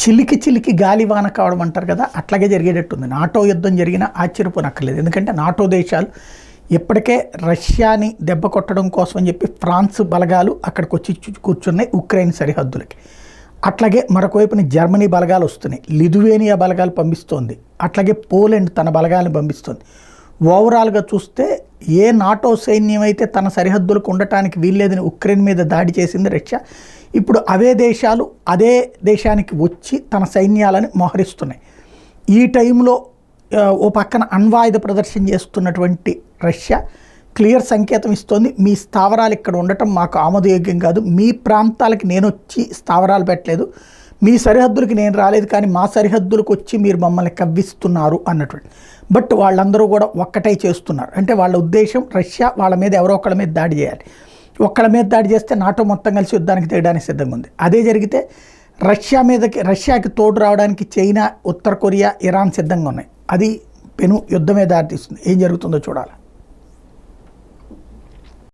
చిలికి చిలికి గాలివాన కావడం అంటారు కదా, అట్లాగే జరిగేటట్టుంది. నాటో యుద్ధం జరిగినా ఆశ్చర్యపోనక్కర్లేదు. ఎందుకంటే నాటో దేశాలు ఇప్పటికే రష్యాని దెబ్బ కొట్టడం కోసం అని చెప్పి ఫ్రాన్స్ బలగాలు అక్కడికి వచ్చి కూర్చున్నాయి ఉక్రెయిన్ సరిహద్దులకి. అట్లాగే మరొక వైపున జర్మనీ బలగాలు వస్తున్నాయి, లిథువేనియా బలగాలు పంపిస్తోంది, అట్లాగే పోలెండ్ తన బలగాలను పంపిస్తుంది. ఓవరాల్గా చూస్తే ఏ నాటో సైన్యం అయితే తన సరిహద్దులకు ఉండటానికి వీల్లేదని ఉక్రెయిన్ మీద దాడి చేసింది రష్యా, ఇప్పుడు అవే దేశాలు అదే దేశానికి వచ్చి తన సైన్యాలను మోహరిస్తున్నాయి. ఈ టైంలో ఓ పక్కన అణ్వాయుధ ప్రదర్శన చేస్తున్నటువంటి రష్యా క్లియర్ సంకేతం ఇస్తోంది, మీ స్థావరాలు ఇక్కడ ఉండటం మాకు ఆమోదయోగ్యం కాదు, మీ ప్రాంతాలకి నేను వచ్చి స్థావరాలు పెట్టలేదు, మీ సరిహద్దులకి నేను రాలేదు, కానీ మా సరిహద్దులకు వచ్చి మీరు మమ్మల్ని కవ్విస్తున్నారు అన్నటువంటి. బట్ వాళ్ళందరూ కూడా ఒక్కటే చేస్తున్నారు. అంటే వాళ్ళ ఉద్దేశం రష్యా వాళ్ళ మీద ఎవరో ఒకళ్ళ మీద దాడి చేయాలి, ఒక్కళ్ళ మీద దాడి చేస్తే నాటో మొత్తం కలిసి యుద్ధానికి తీయడానికి సిద్ధంగా ఉంది. అదే జరిగితే రష్యాకి తోడు రావడానికి చైనా, ఉత్తర కొరియా, ఇరాన్ సిద్ధంగా ఉన్నాయి. అది పెను యుద్ధమే దారితీస్తుంది. ఏం జరుగుతుందో చూడాలి.